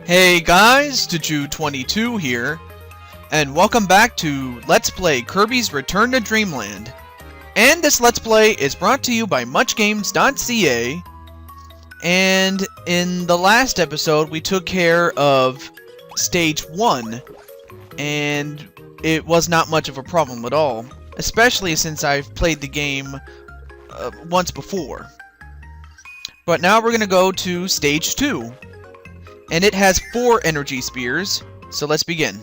Hey guys, Juju22 here, and welcome back to Let's Play Kirby's Return to Dreamland. And this Let's Play is brought to you by MuchGames.ca. And in the last episode, we took care of Stage 1, and it was not much of a problem at all, especially since I've played the game once before. But now we're going to go to Stage 2. And it has 4 energy spears, so let's begin.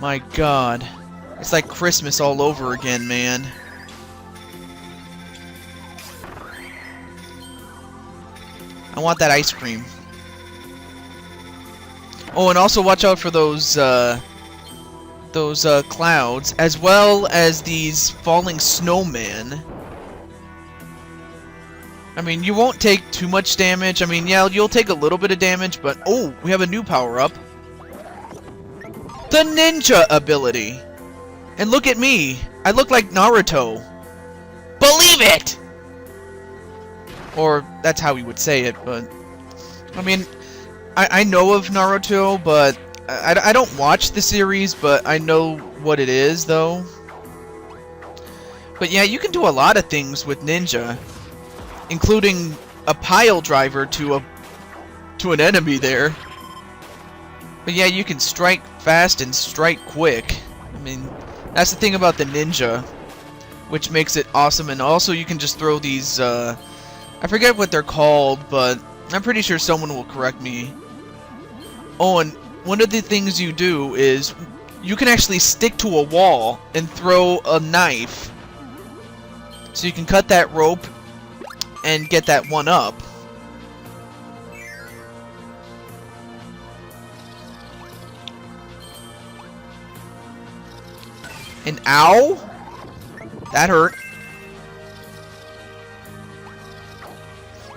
My god. It's like Christmas all over again, man. I want that ice cream. Oh, and also watch out for those clouds, as well as these falling snowmen. I mean, you won't take too much damage. I mean, yeah, you'll take a little bit of damage, but... Oh, we have a new power-up. The ninja ability! And look at me! I look like Naruto. Believe it! Or, that's how he would say it, but... I mean, I know of Naruto, but... I don't watch the series, but I know what it is, though. But yeah, you can do a lot of things with ninja. Including a pile driver to an enemy there. But yeah, you can strike fast and strike quick. I mean, that's the thing about the ninja, which makes it awesome. And also you can just throw these, I forget what they're called, but I'm pretty sure someone will correct me. Oh, and one of the things you do is you can actually stick to a wall and throw a knife. So you can cut that rope and get that one up. And ow! That hurt.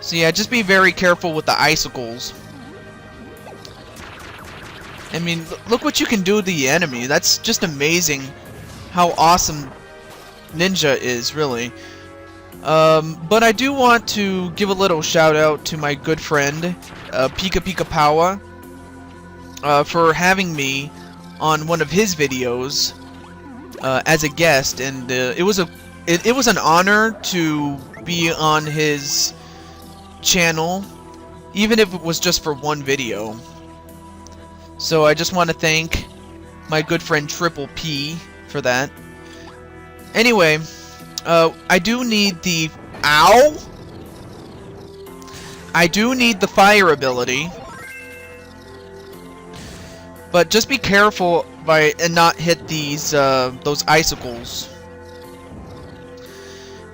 So yeah, just be very careful with the icicles. I mean, look what you can do to the enemy. That's just amazing how awesome Ninja is, really. But I do want to give a little shout out to my good friend, Pika Pika Powa, for having me on one of his videos as a guest, and it was an honor to be on his channel, even if it was just for one video. So I just want to thank my good friend Triple P for that. Anyway. I do need the... Ow! I do need the fire ability. But just be careful and not hit these, those icicles.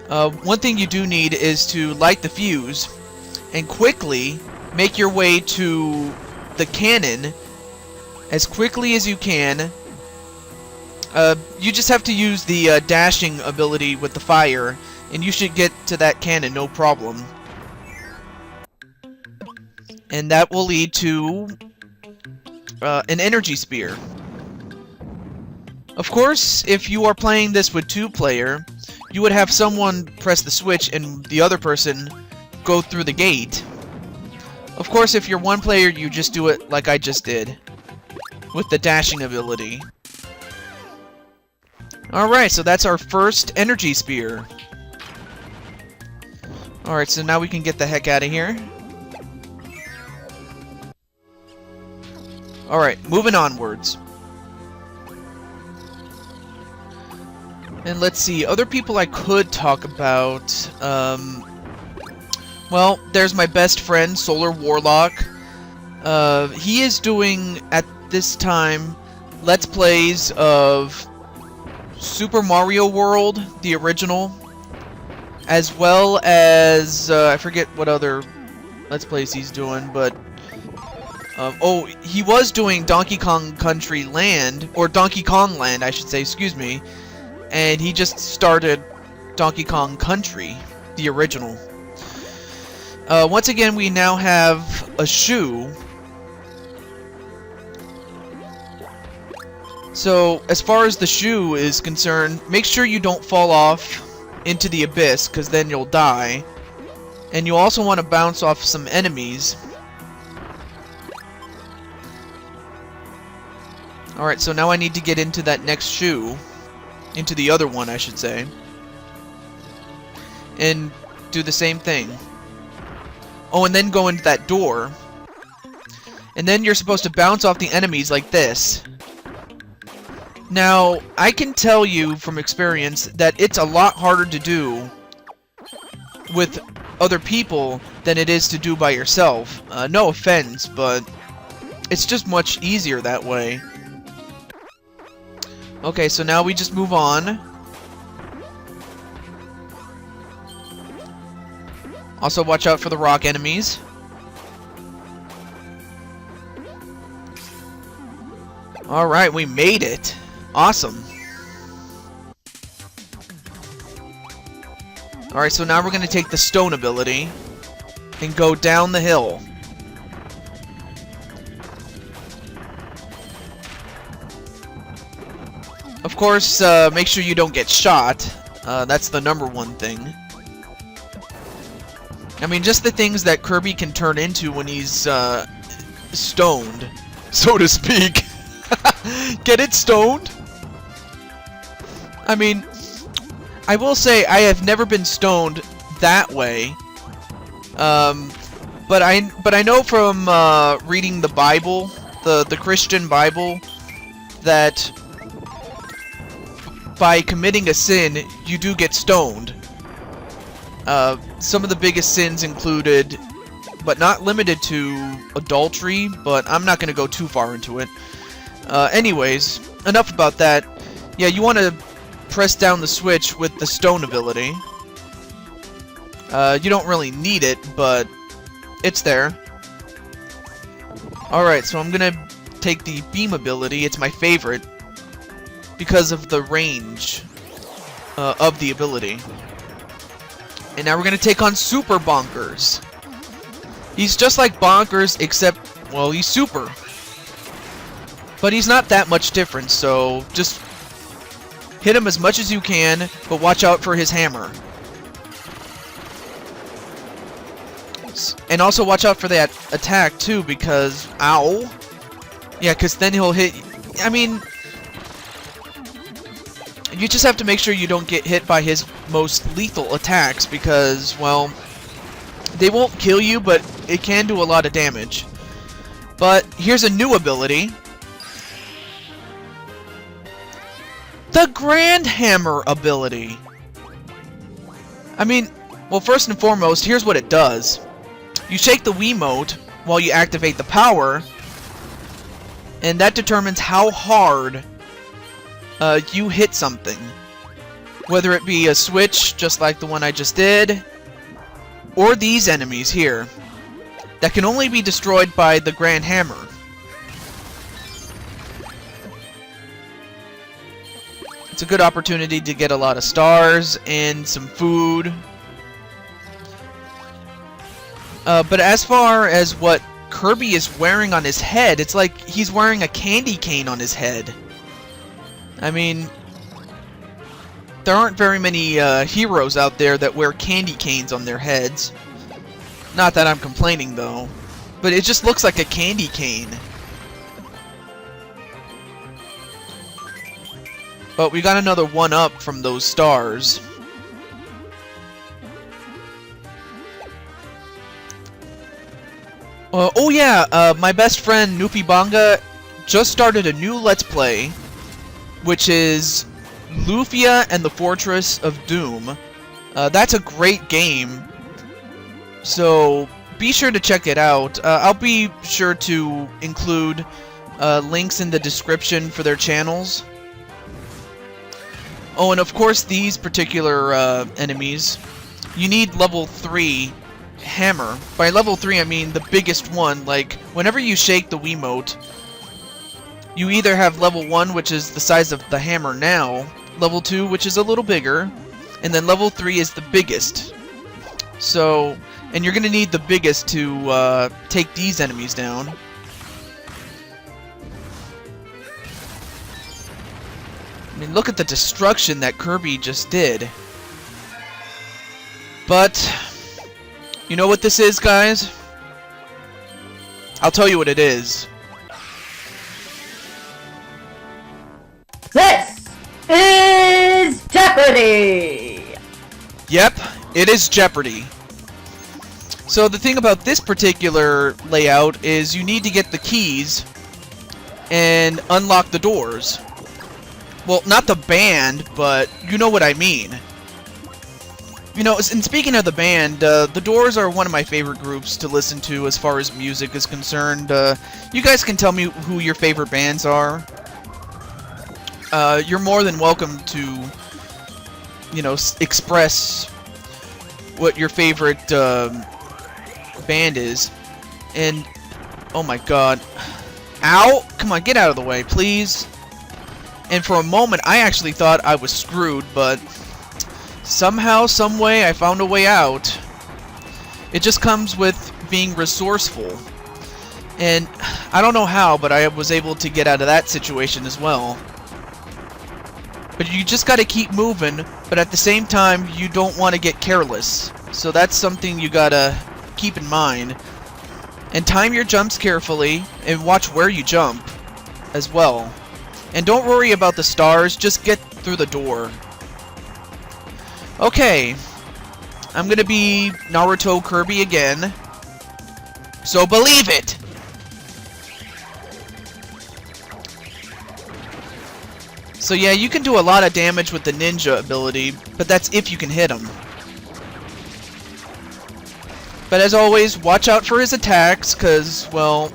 One thing you do need is to light the fuse and quickly make your way to the cannon as quickly as you can. You just have to use the dashing ability with the fire, and you should get to that cannon no problem. And that will lead to an energy spear. Of course, if you are playing this with 2-player, you would have someone press the switch and the other person go through the gate. Of course, if you're 1-player, you just do it like I just did, with the dashing ability. Alright, so that's our first energy spear. Alright, so now we can get the heck out of here. Alright, moving onwards. And let's see, other people I could talk about. Well, there's my best friend, Solar Warlock. He is doing, at this time, Let's Plays of Super Mario World, the original, as well as, I forget what other Let's Plays he's doing, but, oh, he was doing Donkey Kong Country Land, or Donkey Kong Land, I should say, excuse me, and he just started Donkey Kong Country, the original. Once again, we now have a shoe. So, as far as the shoe is concerned, make sure you don't fall off into the abyss, because then you'll die. And you also want to bounce off some enemies. Alright, so now I need to get into that next shoe. Into the other one, I should say. And do the same thing. Oh, and then go into that door. And then you're supposed to bounce off the enemies like this. Now, I can tell you from experience that it's a lot harder to do with other people than it is to do by yourself. No offense, but it's just much easier that way. Okay, so now we just move on. Also, watch out for the rock enemies. Alright, we made it. Awesome. Alright, so now we're going to take the stone ability and go down the hill. Of course, make sure you don't get shot. That's the #1 thing. I mean, just the things that Kirby can turn into when he's stoned, so to speak. Get it, stoned? I mean, I will say I have never been stoned that way. But I know from reading the Bible, the Christian Bible, that by committing a sin, you do get stoned. Some of the biggest sins included, but not limited to, adultery, but I'm not going to go too far into it. Anyways, enough about that. Yeah, you want to press down the switch with the stone ability. You don't really need it, but it's there. Alright, so I'm going to take the beam ability. It's my favorite because of the range of the ability. And now we're going to take on Super Bonkers. He's just like Bonkers, except, well, he's super. But he's not that much different, so just hit him as much as you can, but watch out for his hammer. And also watch out for that attack, too, because... Ow! Yeah, because then he'll hit... I mean... You just have to make sure you don't get hit by his most lethal attacks, because, well... They won't kill you, but it can do a lot of damage. But here's a new ability. The Grand Hammer ability. I mean, well, first and foremost, here's what it does. You shake the Wiimote while you activate the power, and that determines how hard you hit something. Whether it be a switch, just like the one I just did, or these enemies here, that can only be destroyed by the Grand Hammer. It's a good opportunity to get a lot of stars and some food. But as far as what Kirby is wearing on his head, it's like he's wearing a candy cane on his head. I mean, there aren't very many heroes out there that wear candy canes on their heads. Not that I'm complaining, though. But it just looks like a candy cane. But we got another 1-up from those stars. Oh yeah, my best friend Nupi Banga just started a new Let's Play, which is Lufia and the Fortress of Doom. That's a great game, so be sure to check it out. I'll be sure to include links in the description for their channels. Oh, and of course these particular enemies, you need level 3 hammer. By level 3 I mean the biggest one. Like, whenever you shake the Wiimote, you either have level 1, which is the size of the hammer now, level 2, which is a little bigger, and then level 3 is the biggest. So, and you're going to need the biggest to take these enemies down. I mean, look at the destruction that Kirby just did. But You know what this is, guys? I'll tell you what it is. This is Jeopardy! Yep, it is Jeopardy. So the thing about this particular layout is you need to get the keys and unlock the doors. Well, not the band, but you know what I mean. You know, and speaking of the band, the Doors are one of my favorite groups to listen to as far as music is concerned. You guys can tell me who your favorite bands are. You're more than welcome to, you know, express what your favorite band is. And, oh my god. Ow! Come on, get out of the way, please. And for a moment, I actually thought I was screwed, but somehow, someway, I found a way out. It just comes with being resourceful. And I don't know how, but I was able to get out of that situation as well. But you just gotta keep moving, but at the same time, you don't want to get careless. So that's something you gotta keep in mind. And time your jumps carefully, and watch where you jump as well. And don't worry about the stars, just get through the door. Okay, I'm gonna be Naruto Kirby again. So believe it! So yeah, you can do a lot of damage with the ninja ability, but that's if you can hit him. But as always, watch out for his attacks, cause, well,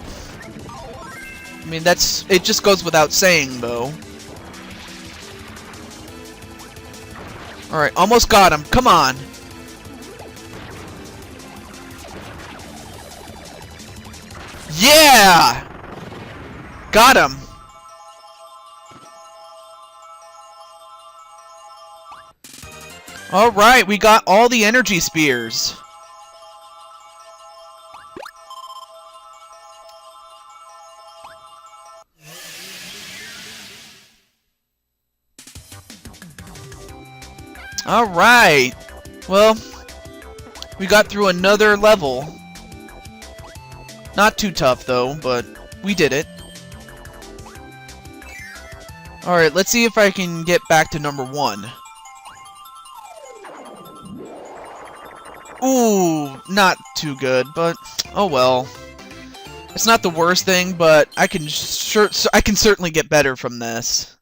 I mean, it just goes without saying, though. Alright, almost got him. Come on. Yeah! Got him. Alright, we got all the energy spears. Alright. Well, we got through another level. Not too tough, though, but we did it. Alright, let's see if I can get back to number 1. Ooh, not too good, but oh well. It's not the worst thing, but I can certainly get better from this.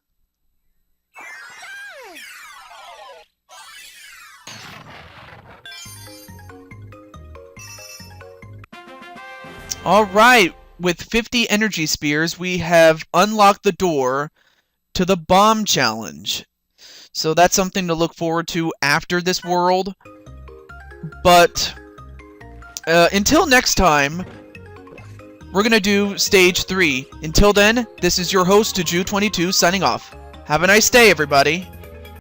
Alright, with 50 energy spears, we have unlocked the door to the bomb challenge. So that's something to look forward to after this world. But until next time, we're going to do Stage 3. Until then, this is your host, Ju22, signing off. Have a nice day, everybody.